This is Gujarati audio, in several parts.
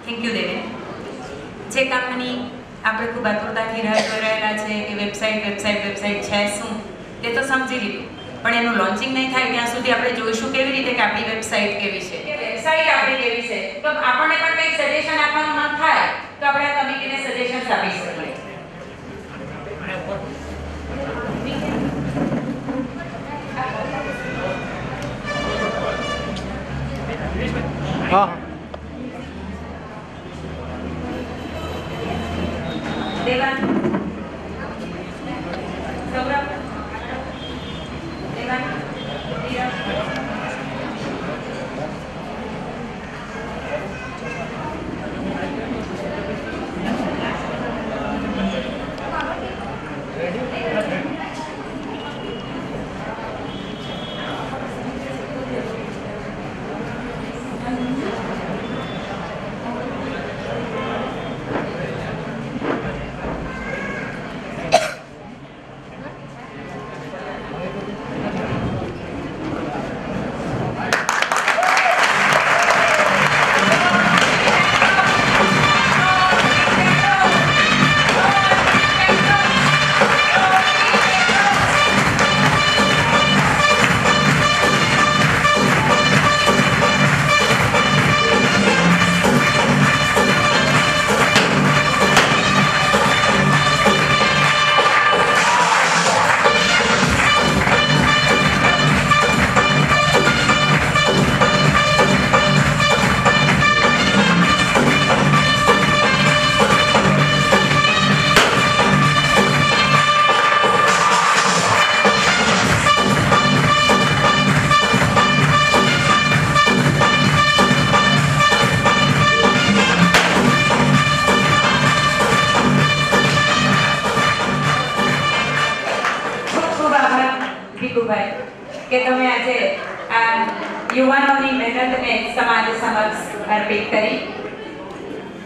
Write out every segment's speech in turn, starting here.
થેન્ક યુ દેવે. જે કામની આપણે ખૂબ આતુરતાથી રાહ જોઈ રહેલા છે કે વેબસાઇટ છે શું તે તો સમજી લીધું, પણ એનું લોન્ચિંગ નહીં થાય ત્યાં સુધી આપણે જોઈશું કેવી રીતે કે આપણી વેબસાઇટ કેવી છે, વેબસાઇટ આપણી કેવી છે. તો આપણને પણ કંઈક સજેશન આપવાનું મન થાય તો આપણે આ કમિટીને સજેશન્સ આપી શકીએ. હા દેવાન સૌરભ દેવાન કે તમે આજે આ યુવાનોની મહેનતને સમાજ સમક્ષ અર્પિત કરી.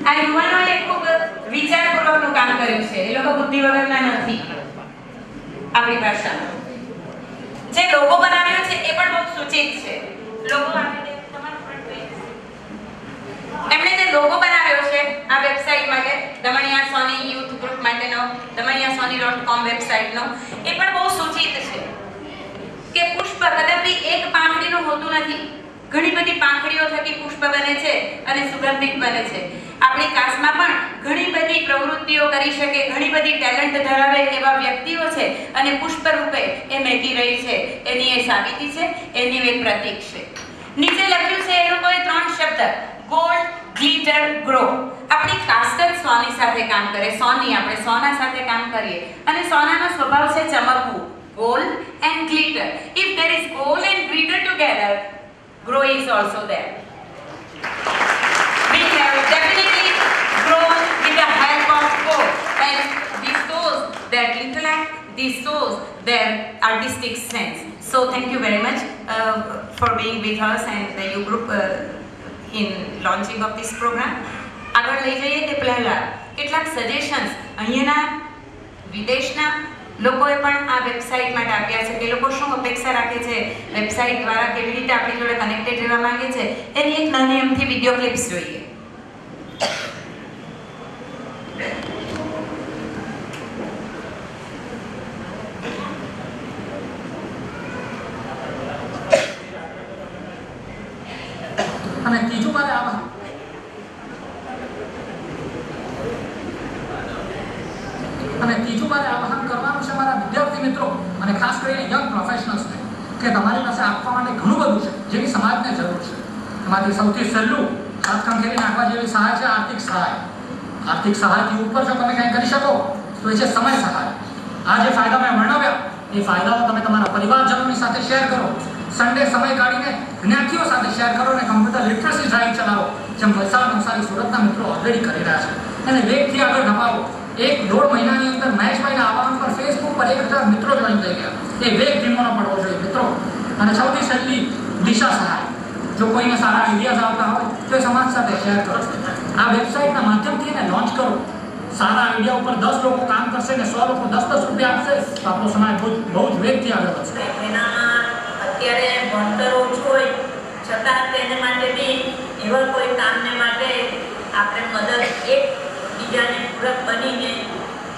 આ યુવાનોએ ખૂબ વિચારપૂર્વકનું કામ કર્યું છે. એ લોકો બુદ્ધિ વગરના નથી. આપણી ભાષામાં જે લોગો બનાવ્યો છે એ પણ બહુ સૂચિત છે. લોગો એમણે જે લોગો બનાવ્યો છે આ વેબસાઇટ માટે, દમણિયા સોની યુથ ગ્રુપ માટેનો, damaniyaSony.com વેબસાઇટનો, એ પણ બહુ સૂચિત છે કે પુષ્પ કદાપી એક પાંખડીનું હોતું નથી. ઘણી બધી પાંખડીઓ થકી પુષ્પ બને છે અને સુગંધિત બને છે. આપણી કાસ્ટમાં પણ ઘણી બધી પ્રવૃત્તિઓ કરી શકે, ઘણી બધી ટેલેન્ટ ધરાવે એવા વ્યક્તિઓ છે અને પુષ્પ રૂપે એ મેકી રહી છે. એની એ સાબિતી છે, એની એક પ્રતીક છે. નીચે લખ્યું છે એ લોકોએ 3 શબ્દ, ગોલ્ડ, ગ્લિટર, ગ્રો. આપણી કાસ્ટ જ સોની સાથે કામ કરે. સોની, આપણે સોના સાથે કામ કરીએ અને સોનાનો સ્વભાવ છે ચમકવું. Gold and glitter. If there is gold and glitter together, grow is also there. We have definitely grown with the help of gold, and this shows their intellect, this shows their artistic sense. So thank you very much for being with us and the U Group in launching of this program. આગળ લઈ જઈએ તે પહેલા કેટલાક સજેશન્સ અહીંયાના વિદેશના લોકોએ પણ આ વેબસાઇટ માટે આપ્યા છે કે લોકો શું અપેક્ષા રાખે છે, વેબસાઇટ દ્વારા કેવી રીતે આપણી જોડે કનેક્ટેડ રહેવા માંગે છે, એની એક નાની એમથી વિડીયો ક્લિપ્સ જોઈએ. અને ત્રીજું મારે આમાં આહ્વાન કરવાનું છે મારા વિદ્યાર્થી મિત્રો અને ખાસ કરીને યંગ પ્રોફેશનલ્સને કે તમારી પાસે આપવા માટે ઘણું બધું છે જેની સમાજને જરૂર છે. એમાંથી સૌથી સહેલું હાથ ખંખેરી નાખવા જેવી સહાય છે આર્થિક સહાય. આર્થિક સહાયથી ઉપર જો તમે કંઈ કરી શકો તો એ છે સમય સહાય. આ જે ફાયદા મેં વર્ણવ્યા એ ફાયદાઓ તમે તમારા પરિવારજનોની સાથે શેર કરો. સન્ડે સમય કાઢીને જ્ઞાતિઓ સાથે શેર કરો અને કમ્પ્યુટર લિટરસી ડ્રાઈવ ચલાવો, જેમ વલસાડ, નવસારી, સુરતના મિત્રો ઓલરેડી કરી રહ્યા છે. અને વેગથી આગળ ધપાવો. 1-1.5 મહિનાની અંદર મહેશભાઈના આહવાન પર ફેસબુક પર 1000 મિત્રો જોઈન થઈ ગયા. એ વેગ ધીમો ન પડવો જોઈએ મિત્રો. અને સૌથી સહેલી દિશા સહાય. જો કોઈને સારા આઈડિયાઝ આવતા હોય તો એ સમાજ સાથે શેર કરો. આ વેબસાઇટના માધ્યમથી એને લોન્ચ કરો. સારા આઈડિયા ઉપર 10 લોકો કામ કરશે ને 100 લોકો 10 રૂપિયા આપશે તો આપણો સમાજ બહુ જ વેગથી આગળ વધશે. અત્યારે ભણતર ઓછું હોય છતાં તેને માટે બી એવા કોઈ કામને માટે આપણે મદદ એકબીજાને પૂરક બનીને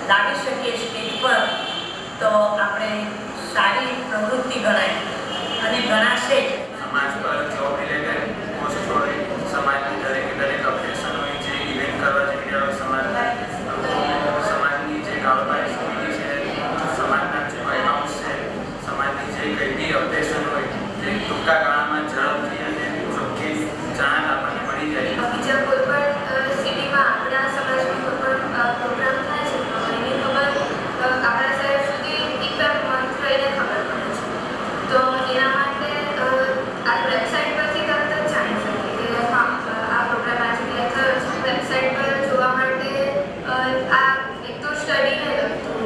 લાવી શકીએ સ્ટેજ પર તો આપણે સારી પ્રવૃત્તિ ગણાય અને ગણાશે. સમાજ પર જોબ રિલેટેડ પોસ્ટ હોય, સમાજની દરેક અપડેશન હોય, જે ઇવેન્ટ કરવા જઈ રહ્યા હોય સમાજની જે કારોબારી સમિતિ છે, સમાજના જે એકાઉન્ટ્સ છે, સમાજની જે કંઈ બી અપડેશન હોય તે ટૂંકા ગાળામાં ઝડપથી અને ચોખ્ખી જાણ આપણને મળી જાય. બીજા કોઈ પણ સિટીમાં આપણા સમાજમાં કોઈ પણ પ્રોગ્રામ થાય છે તો એની ખબર આપણા શહેર સુધી એક બે મંથ રહીને ખબર પડે છે. તો એના માટે આ વેબસાઇટ પરથી તરત જ જાણી શકીએ કે હા આ પ્રોગ્રામ આ જગ્યાએ થયો છે. વેબસાઇટ પર જોવા માટે આ એક તો સ્ટડીને લગતું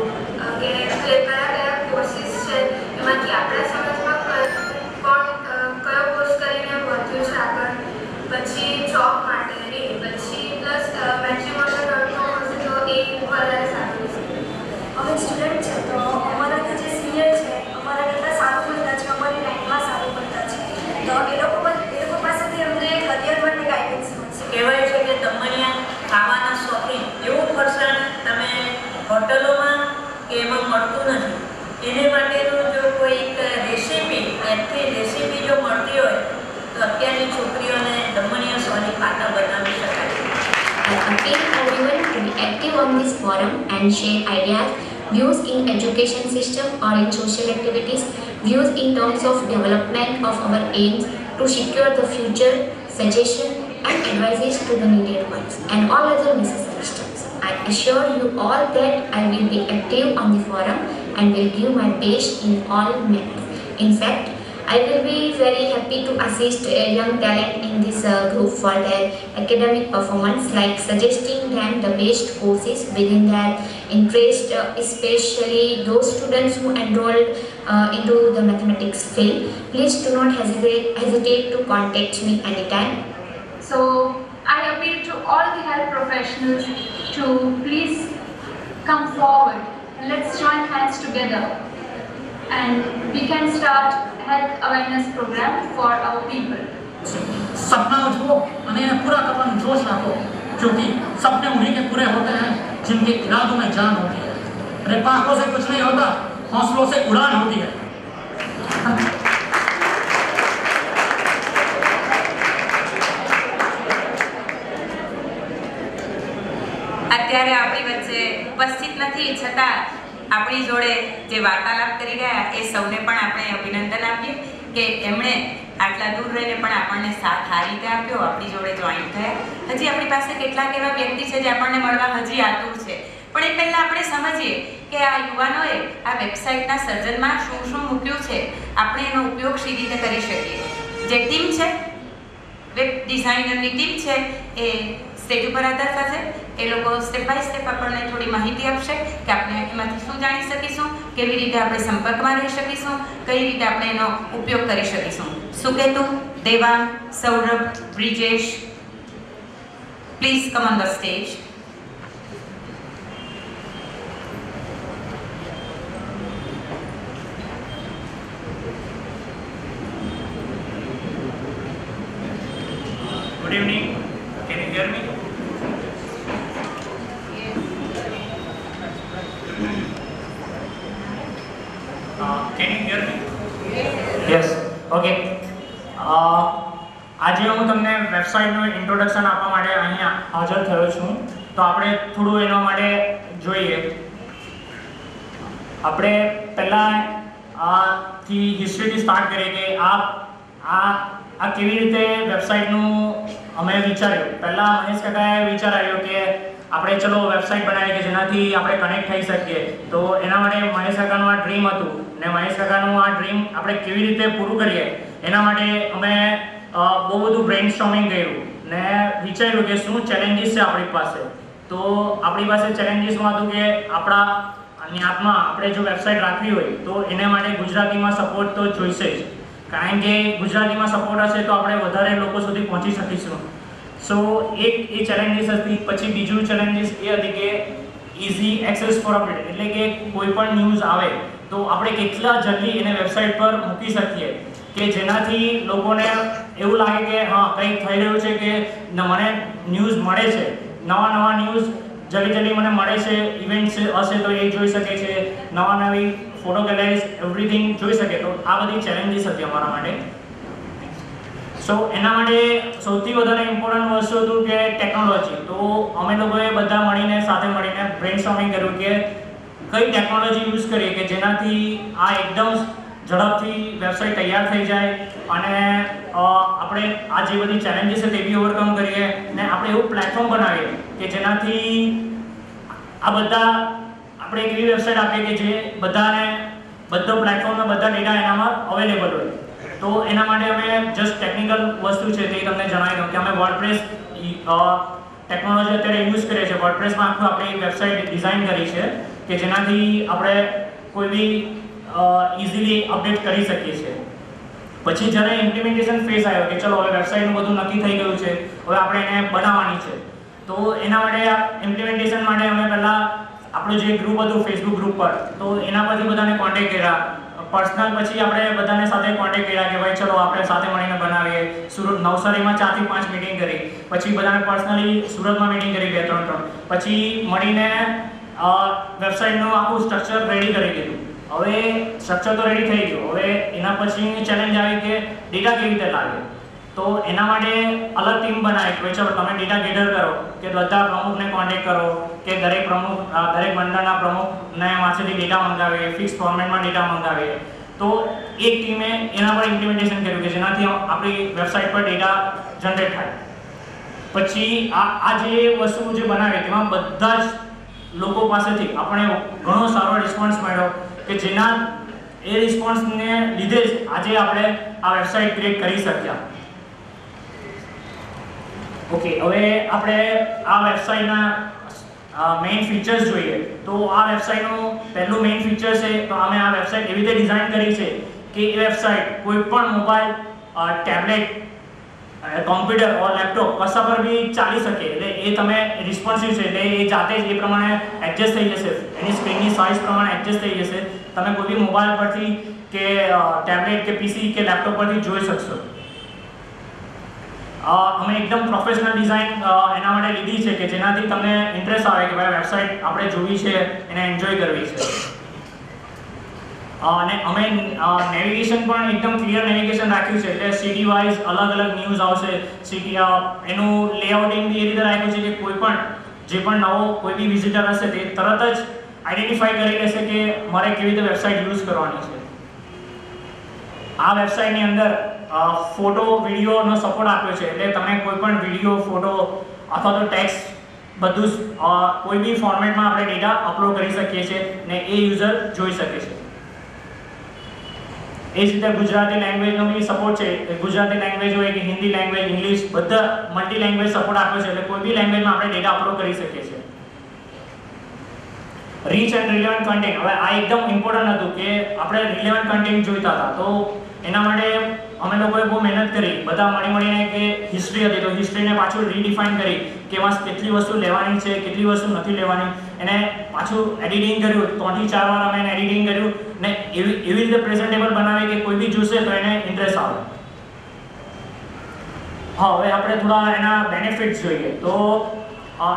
કે કયા કયા કોર્સિસ છે એમાંથી આપણા સમાજમાં કોણ કયો કોર્સ કરીને વધ્યું છે આગળ, પછી જોબ માટે પછી પ્લસ matrimonial.com હશે તો એ વધારે સારું છે. અમે સ્ટુડન્ટ છે તો અમારા જે સિનિયર છે અમારા કરતાં સારું ભણતા છે, અમારી રેન્કમાં સારું ભણતા છે તો એ લોકો પાસેથી અમને કરિયર માટે ગાઈડન્સ મળશે. કહેવાય છે કે દમણિયા ખાવાના શોખીન, એવું ફરસાણ તમે હોટલોમાં કે એમાં મળતું નથી. એને માટેનું જો કોઈ રેસીપી જો મળતી હોય તો અત્યારની છોકરીઓને દમણિયા સોની પાટા બનાવી શકાય. I appeal everyone to be active on this forum and share ideas, views in education system or in social activities, views in terms of development of our aims to secure the future, suggestion and advices to the needed ones and all other necessary steps. I assure you all that I will be active on the forum and will give my best in all manners. In fact, I will be very happy to assist a young talent in this group for their academic performance, like suggesting them the best courses within their interest, especially those students who enrolled into the mathematics field. Please do not hesitate to contact me anytime. So I appeal to all the health professionals to please come forward and let's join hands together and we can start health awareness program for our people. सपना जુઓ અને એને પૂરા કરવાનો જોશ રાખો, क्योंकि सपने उन्हीं के पूरे होते हैं जिनके इरादों में जान होती है. अरे पाखों से कुछ नहीं होता, हौसलों से उड़ान होती है. અત્યારે આપણી વચ્ચે ઉપસ્થિત નથી છતાં આપણી જોડે જે વાર્તાલાપ કરી ગયા એ સૌને પણ આપણે અભિનંદન આપીએ કે એમણે આટલા દૂર રહીને પણ આપણને સાથ આ રીતે આપ્યો, આપણી જોડે જોઈન થયા. હજી આપણી પાસે કેટલાક એવા વ્યક્તિ છે જે આપણને મળવા હજી આતુર છે, પણ એ પહેલાં આપણે સમજીએ કે આ યુવાનોએ આ વેબસાઇટના સર્જનમાં શું શું મૂક્યું છે, આપણે એનો ઉપયોગ શી રીતે કરી શકીએ. જે ટીમ છે, વેબ ડિઝાઇનરની ટીમ છે, એ સ્ટેજ ઉપર આધાર થશે. એ લોકો સ્ટેપ બાય સ્ટેપ આપણને થોડી માહિતી આપશે કે આપણે એમાંથી શું જાણી શકીશું, કેવી રીતે આપણે સંપર્કમાં રહી શકીશું, કઈ રીતે આપણે એનો ઉપયોગ કરી શકીશું. Suketu, Devang, Saurabh, Brijesh, please come on the stage. Good evening. Can you hear me? Can you hear me? Yes. Okay. આજે હું તમને વેબસાઇટનું ઇન્ટ્રોડક્શન આપવા માટે અહીંયા હાજર થયો છું. તો આપણે થોડું એના માટે જોઈએ. આપણે પહેલાં આથી હિસ્ટ્રીથી સ્ટાર્ટ કરીએ કે આ કેવી રીતે વેબસાઇટનું અમે વિચાર્યું. પહેલાં મહેશ કાકાએ વિચાર આવ્યો કે આપણે ચલો વેબસાઇટ બનાવીએ કે જેનાથી આપણે કનેક્ટ થઈ શકીએ. તો એના માટે મહેશ કાકાનું આ ડ્રીમ હતું ને મહેશ કાકાનું આ ડ્રીમ આપણે કેવી રીતે પૂરું કરીએ એના માટે અમે બહુ બધું બ્રેઇનસ્ટોર્મિંગ કર્યું ને વિચાર્યું કે શું ચેલેન્જીસ છે આપણી પાસે. તો આપણી પાસે ચેલેન્જીસમાં હતું કે આપણા જ્ઞાતમાં આપણે જો વેબસાઇટ રાખવી હોય તો એને માટે ગુજરાતીમાં સપોર્ટ તો જોઈશે જ, કારણ કે ગુજરાતીમાં સપોર્ટ હશે તો આપણે વધારે લોકો સુધી પહોંચી શકીશું. સો એક એ ચેલેન્જીસ હતી. પછી બીજું ચેલેન્જીસ એ હતી કે ઇઝી એક્સેસ ફોર અપડેટ, એટલે કે કોઈ પણ ન્યૂઝ આવે તો આપણે કેટલા જલ્દી એને વેબસાઇટ પર મૂકી શકીએ કે જેનાથી લોકોને એવું લાગે કે હા કંઈક થઈ રહ્યું છે, કે મને ન્યૂઝ મળે છે, નવા ન્યૂઝ જલ્દી મને મળે છે, ઇવેન્ટ્સ હશે તો એ જોઈ શકે છે, નવી ફોટો ગેલેરીઝ એવરીથિંગ જોઈ શકે. તો આ બધી ચેલેન્જીસ હતી અમારા માટે. સો એના માટે સૌથી વધારે ઇમ્પોર્ટન્ટ વસ્તુ હતું કે ટેકનોલોજી. તો અમે લોકોએ બધા મળીને સાથે મળીને બ્રેનસ્ટોર્મિંગ કર્યું કે કઈ ટેકનોલોજી યુઝ કરીએ કે જેનાથી આ એકદમ ઝડપથી વેબસાઇટ તૈયાર થઈ જાય અને આપણે આ જે બધી ચેલેન્જીસ છે તે બી ઓવરકમ કરીએ ને આપણે એવું પ્લેટફોર્મ બનાવીએ કે જેનાથી આ બધા આપણે એક એવી વેબસાઇટ આપીએ કે જે બધાને બધો પ્લેટફોર્મના બધા ડેટા એનામાં અવેલેબલ હોય. તો એના માટે અમે જસ્ટ ટેકનિકલ વસ્તુ છે તે તમને જણાવી દઉં કે અમે વર્ડપ્રેસ ટેકનોલોજી અત્યારે યુઝ કરીએ છીએ. વર્ડપ્રેસમાં આખું આપણે વેબસાઇટ ડિઝાઇન કરી છે કે જેનાથી આપણે કોઈ બી ઇઝીલી અપડેટ કરી શકીએ છીએ. પછી જ્યારે ઇમ્પ્લિમેન્ટેશન ફેઝ આવ્યો કે ચલો હવે વેબસાઇટનું બધું નક્કી થઈ ગયું છે, હવે આપણે એને બનાવવાની છે. તો એના માટે ઇમ્પ્લિમેન્ટેશન માટે અમે પહેલાં આપણું જે ગ્રુપ હતું ફેસબુક ગ્રુપ પર, તો એના પરથી બધાને કોન્ટેક્ટ કર્યા. પર્સનલ પછી આપણે બધાને સાથે કોન્ટેક્ટ કર્યા કે ભાઈ ચલો આપણે સાથે મળીને બનાવીએ. નવસારીમાં 4 થી 5 મીટિંગ કરી, પછી બધાને પર્સનલી સુરતમાં મીટિંગ કરી 2-3 પછી મળીને વેબસાઇટનું આખું સ્ટ્રક્ચર રેડી કરી દીધું. હવે સ્ટ્રક્ચર તો રેડી થઈ ગયું. હવે એના પછીની ચેલેન્જ આવી કે ડેટા કેવી રીતે લાગે. તો એના માટે અલગ ટીમ બનાવી કે ચલો તમે ડેટા ગેધર કરો, કે બધા પ્રમુખને કોન્ટેક્ટ કરો, કે દરેક મંડળના પ્રમુખને પાસેથી ડેટા મંગાવીએ, ફિક્સ ફોર્મેટમાં ડેટા મંગાવીએ. તો એક ટીમે એના પર ઇમ્પ્લિમેન્ટેશન કર્યું કે જેનાથી આપણી વેબસાઇટ પર ડેટા જનરેટ થાય. પછી આ જે વસ્તુ જે બનાવી તેમાં બધા જ લોકો પાસેથી આપણે ઘણો સારો રિસ્પોન્સ મળ્યો કે જેના એ રિસ્પોન્સને લીધે જ આજે આપણે આ વેબસાઇટ ક્રિએટ કરી શક્યા. ઓકે, હવે આપણે આ વેબસાઇટના મેઇન ફીચર્સ જોઈએ. તો આ વેબસાઇટનું પહેલું મેઇન ફીચર છે તો અમે આ વેબસાઇટ એવી રીતે ડિઝાઇન કરી છે કે એ વેબસાઇટ કોઈ પણ મોબાઈલ, ટેબ્લેટ, કોમ્પ્યુટર ઓર લેપટોપ કશા પર બી ચાલી શકે. એટલે એ તમે રિસ્પોન્સિવ છે એટલે એ જાતે જ એ પ્રમાણે એડજસ્ટ થઈ જશે, એની સ્ક્રીનની સાઇઝ પ્રમાણે એડજસ્ટ થઈ જશે. તમે કોઈ બી મોબાઈલ પરથી કે ટેબ્લેટ કે પીસી કે લેપટોપ પરથી જોઈ શકશો. અમે એકદમ પ્રોફેશનલ ડિઝાઇન એના માટે લીધી છે કે જેનાથી તમને ઇન્ટરેસ્ટ આવે કે ભાઈ વેબસાઇટ આપણે જોવી છે, એને એન્જોય કરવી છે. અને અમે નેવિગેશન પણ એકદમ ક્લિયર નેવિગેશન રાખ્યું છે. એટલે સિટી વાઇઝ અલગ ન્યૂઝ આવશે. સિટી એનું લેઆઉટિંગ બી એ રીતે રાખ્યું છે કે કોઈ પણ જે પણ નવો કોઈ બી વિઝિટર હશે તે તરત જ આઈડેન્ટિફાઈ કરી લેશે કે મારે કેવી રીતે વેબસાઇટ યુઝ કરવાની છે. આ વેબસાઇટની અંદર ફોટો વિડીયોનો સપોર્ટ આપ્યો છે. એટલે તમે કોઈ પણ વિડીયો, ફોટો અથવા તો ટેક્સ્ટ બધું જ કોઈ બી ફોર્મેટમાં આપણે ડેટા અપલોડ કરી શકીએ છીએ ને એ યુઝર જોઈ શકે છે. એ જ રીતે ગુજરાતી લેંગ્વેજનો બી સપોર્ટ છે. ગુજરાતી લેંગ્વેજ હોય કે હિન્દી લેંગ્વેજ, ઇંગ્લિશ, બધા મલ્ટી લેંગ્વેજ સપોર્ટ આપ્યો છે. એટલે કોઈ બી લેંગ્વેજમાં આપણે ડેટા અપલોડ કરી શકીએ છીએ. Rich and relevant content. હવે આ એકદમ ઇમ્પોર્ટન્ટ હતું કે આપણે રિલેવન્ટ કન્ટેન્ટ જોઈતા હતા. તો એના માટે અમે લોકોએ બહુ મહેનત કરી, બધા મળીને કે હિસ્ટ્રી હતી તો હિસ્ટ્રીને પાછું રીડિફાઇન કરી કે એમાં કેટલી વસ્તુ લેવાની છે, કેટલી વસ્તુ નથી લેવાની. એને પાછું એડિટિંગ કર્યું, 3 થી 4 વાર અમે એને એડિટિંગ કર્યું ને એવી રીતે પ્રેઝન્ટેબલ બનાવી કે કોઈ બી જોશે તો એને ઇન્ટરેસ્ટ આવે. હા, હવે આપણે થોડા એના બેનિફિટ્સ જોઈએ. તો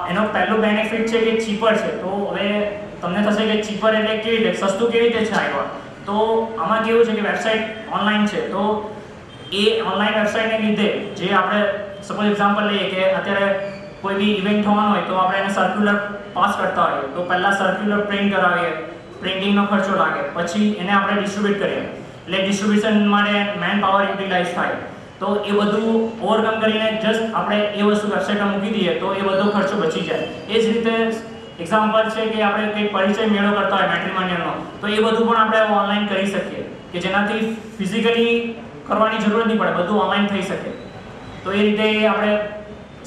એનો પહેલો બેનિફિટ છે કે ચીપર છે. તો હવે તમને થશે કે ચીપર એટલે કેવી રીતે, સસ્તું કેવી રીતે છે આવ્યા. તો આમાં કેવું છે કે વેબસાઇટ ઓનલાઈન છે. તો એ ઓનલાઈન વેબસાઇટને લીધે જે આપણે સપોઝ એક્ઝામ્પલ લઈએ કે અત્યારે કોઈ બી ઇવેન્ટ થવાનો હોય તો આપણે એને સર્ક્યુલર પાસ કરતા હોઈએ તો પહેલાં સર્ક્યુલર પ્રિન્ટ કરાવીએ, પ્રિન્ટિંગનો ખર્ચો લાગે, પછી એને આપણે ડિસ્ટ્રીબ્યુટ કરીએ. એટલે ડિસ્ટ્રીબ્યુશન માટે મેન પાવર યુટિલાઇઝ થાય. તો એ બધું ઓવરકમ કરીને જસ્ટ આપણે એ વસ્તુ વેબસાઇટમાં મૂકી દઈએ તો એ બધો ખર્ચો બચી જાય. એ જ રીતે એક્ઝામ્પલ છે કે આપણે કંઈક પરિચય મેળો કરતા હોય મેટ્રિમોનિયલનો, તો એ બધું પણ આપણે ઓનલાઈન કરી શકીએ કે જેનાથી ફિઝિકલી કરવાની જરૂર નથી પડે, બધું ઓનલાઈન થઈ શકે. તો એ રીતે આપણે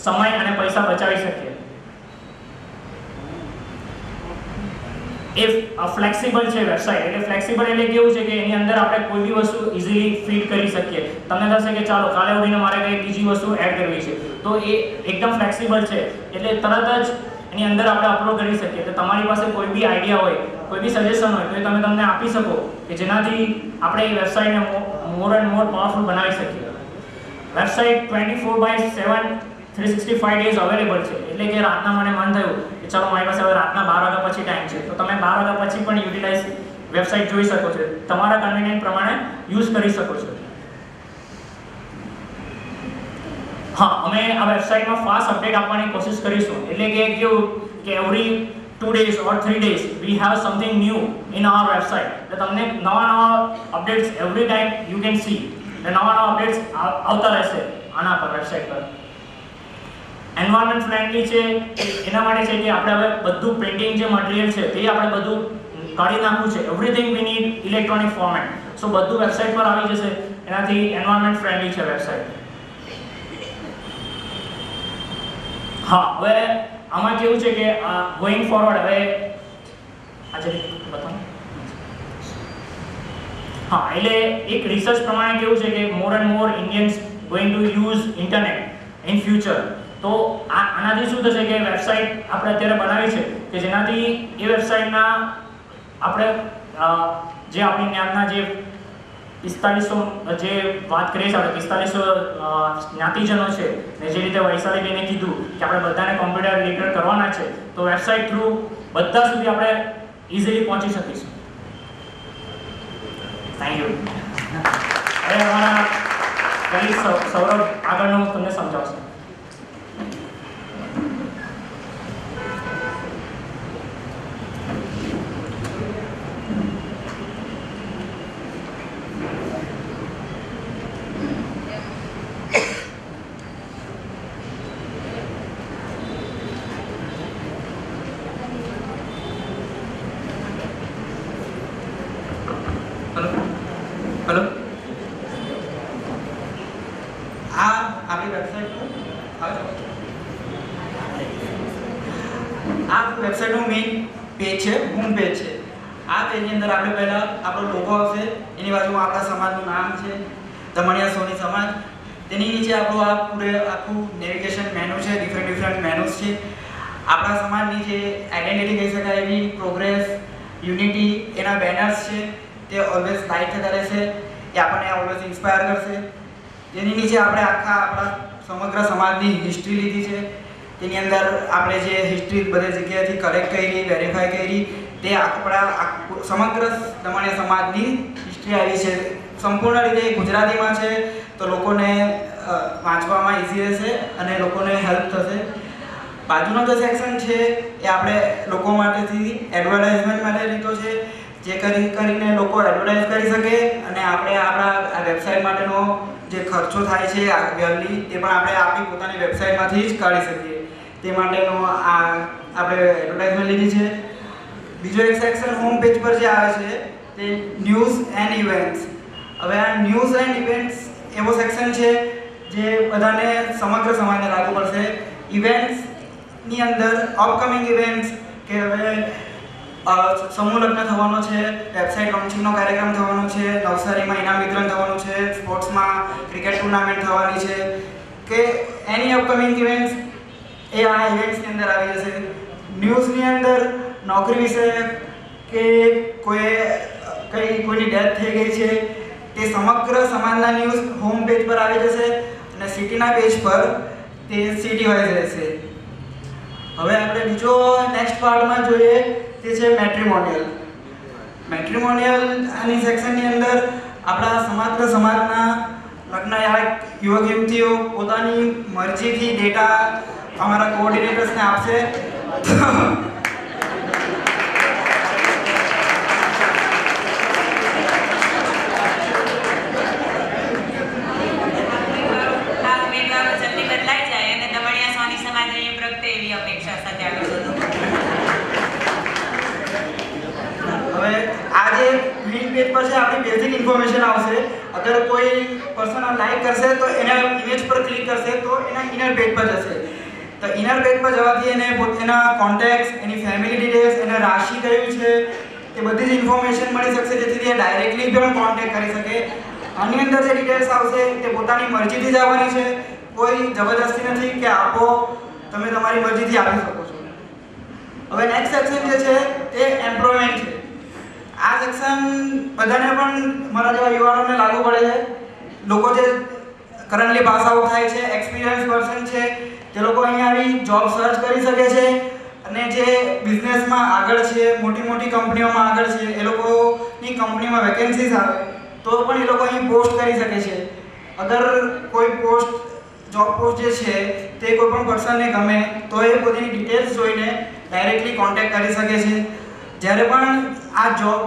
સમય અને પૈસા બચાવી શકીએ. એ ફ્લેક્સિબલ છે વેબસાઇટ. એટલે ફ્લેક્સિબલ એટલે કેવું છે કે એની અંદર આપણે કોઈ બી વસ્તુ ઇઝીલી ફિટ કરી શકીએ. તમને થશે કે ચાલો કાલે ઉઠીને મારે કંઈ બીજી વસ્તુ એડ કરવી છે તો એ એકદમ ફ્લેક્સિબલ છે. એટલે તરત જ એની અંદર આપણે અપલોડ કરી શકીએ. તો તમારી પાસે કોઈ બી આઈડિયા હોય, કોઈ બી સજેશન હોય તો એ તમે તમને આપી શકો કે જેનાથી આપણે એ વેબસાઇટને મોર એન્ડ મોર પાવરફુલ બનાવી શકીએ. વેબસાઇટ 24/7 365 ડેઝ અવેલેબલ છે. એટલે કે રાતના મને મન થયું કે ચલો મારી પાસે હવે રાતના 12 વાગ્યા પછી ટાઈમ છે, તો તમે 12 વાગ્યા પછી પણ યુટિલાઇઝ વેબસાઇટ જોઈ શકો છો, તમારા કન્વીનિયન્ટ પ્રમાણે યુઝ કરી શકો છો. હા, અમે આ વેબસાઇટમાં ફાસ્ટ અપડેટ આપવાની કોશિશ કરીશું. એટલે કે કેવું કે every 2 days or 3 days we have something new in our website. એટલે તમને નવા updates every time you can see. એટલે નવા અપડેટ્સ આવતા રહેશે આના પર વેબસાઇટ પર. એન્વાયરમેન્ટ ફ્રેન્ડલી છે એના માટે છે કે આપણે હવે બધું પ્રિન્ટિંગ જે મટીરિયલ છે તે આપણે બધું કાઢી નાખવું છે. Everything we need electronic format. So બધું વેબસાઇટ પર આવી જશે. એનાથી એન્વાયરમેન્ટ ફ્રેન્ડલી છે વેબસાઇટ. હા, હવે આમાં કેવું છે કે ગોઈંગ ફોરવર્ડ હવે આજે બતાવો. હા, એટલે એક રિસર્ચ પ્રમાણે કેવું છે કે મોર and more Indians going to use internet in future. તો આનાથી શું થશે કે વેબસાઇટ આપણે અત્યારે બનાવી છે કે જેનાથી એ વેબસાઇટના આપણે જે આપણી જ્ઞાનના જે 4500 જે વાત કરીએ છીએ આપણે 4500 જ્ઞાતિજનો છે ને જે રીતે વૈશાલીબેને કીધું કે આપણે બધાને કોમ્પ્યુટર રિલેટેડ કરવાના છે, તો વેબસાઇટ થ્રુ બધા સુધી આપણે ઇઝીલી પહોંચી શકીશું. Thank you. હવે અમારા કલીગ સૌરભ આગળનું તમને સમજાવશે. હેલો, આ આપણી વેબસાઇટનું મેઇન પેજ છે, હોમ પેજ છે. આ પેજની અંદર આપણે પહેલાં આપણો લોગો આવશે, એની બાજુમાં આપણા સમાજનું નામ છે દમણિયા સોની સમાજ. તેની નીચે આપણું આ આખું નેવિગેશન મેનુ છે, ડિફરન્ટ મેનુઝ છે. આપણા સમાજની જે આઈડેન્ટિટી કહી શકાય એવી પ્રોગ્રેસ, યુનિટી, એના બેનર્સ છે, તે ઓલવેઝ લાઇટ થતા રહેશે. એ આપણને ઓલવેઝ ઇન્સ્પાયર કરશે. તેની નીચે આપણે આપણા સમગ્ર સમાજની હિસ્ટ્રી લીધી છે. તેની અંદર આપણે જે હિસ્ટ્રી બધી જગ્યાએથી કલેક્ટ કરી, વેરીફાઈ કરી, તે આપણા સમગ્ર દમણિયા સમાજની હિસ્ટ્રી આવી છે. સંપૂર્ણ રીતે ગુજરાતીમાં છે, તો લોકોને વાંચવામાં ઇઝી રહેશે અને લોકોને હેલ્પ થશે. બાજુનો જે સેક્શન છે એ આપણે લોકો માટેથી એડવર્ટાઇઝમેન્ટ માટે લીધો છે, જે કરીને લોકો એડવર્ટાઇઝ કરી શકે અને આપણે આપણા વેબસાઇટ માટેનો જે ખર્ચો થાય છે યરલી, તે પણ આપણે આપણી પોતાની વેબસાઇટમાંથી જ કાઢી શકીએ. તે માટેનો આપણે એડવર્ટાઇઝમેન્ટ લીધી છે. બીજો એક સેક્શન હોમ પેજ પર જે આવે છે તે ન્યૂઝ એન્ડ ઇવેન્ટ્સ. હવે આ ન્યૂઝ એન્ડ ઇવેન્ટ્સ એવો સેક્શન છે જે બધાને સમગ્ર સમાજને લાગુ પડશે. ઇવેન્ટ્સની અંદર અપકમિંગ ઇવેન્ટ્સ કે હવે સમૂહ લગ્ન થવાનો છે, વેબસાઇટ લોન્ચિંગનો કાર્યક્રમ થવાનો છે, નવસારીમાં ઇનામ વિતરણ થવાનું છે, સ્પોર્ટ્સમાં ક્રિકેટ ટુર્નામેન્ટ થવાની છે, કે એની અપકમિંગ ઇવેન્ટ્સ એ આ ઇવેન્ટ્સની અંદર આવી જશે. ન્યૂઝની અંદર નોકરી વિશે કે કોઈની ડેથ થઈ ગઈ છે, તે સમગ્ર સમાજના ન્યૂઝ હોમ પેજ પર આવી જશે અને સિટીના પેજ પર તે સિટી વાઇઝ રહેશે. હવે આપણે બીજો નેક્સ્ટ પાર્ટમાં જોઈએ તે છે મેટ્રિમોનિયલ. આની સેક્શનની અંદર આપણા સમગ્ર સમાજના લગ્નયાયક યુવક યુવતીઓ પોતાની મરજીથી ડેટા અમારા કોઓર્ડિનેટર્સને આપશે. આપણી બેઝિક ઇન્ફોર્મેશન આવશે. અગર કોઈ પર્સન લાઈક કરશે તો એના ઇમેજ પર ક્લિક કરશે તો એના ઇનર પેજ પર જશે. તો ઇનર પેજ પર જવાથી એને એના કોન્ટેક્ટ્સ, એની ફેમિલી ડિટેલ્સ, એના રાશિ કયું છે તે બધી જ ઇન્ફોર્મેશન મળી શકશે, જેથી તે ડાયરેક્ટલી પણ કોન્ટેક્ટ કરી શકે. આની અંદર જે ડિટેલ્સ આવશે તે પોતાની મરજીથી જ આવવાની છે, કોઈ જબરદસ્તી નથી કે આપો, તમે તમારી મરજીથી આપી શકો છો. હવે નેક્સ્ટ સેક્શન જે છે તે એમ્પ્લોયમેન્ટ છે. આ સેક્શન બધાને પણ મારા જેવા યુવાનોને લાગુ પડે છે. લોકો જે કરન્ટલી પાસ આઉટ થાય છે, એક્સપિરિયન્સ પર્સન છે, તે લોકો અહીંયા આવી જોબ સર્ચ કરી શકે છે અને જે બિઝનેસમાં આગળ છે, મોટી મોટી કંપનીઓમાં આગળ છે, એ લોકોની કંપનીમાં વેકેન્સીઝ આવે તો પણ એ લોકો અહીં પોસ્ટ કરી શકે છે. અગર કોઈ જોબ પોસ્ટ જે છે તે કોઈ પણ પર્સનને ગમે તો એ પોતાની ડિટેલ્સ જોઈને ડાયરેક્ટલી કોન્ટેક્ટ કરી શકે છે. જ્યારે પણ આ જોબ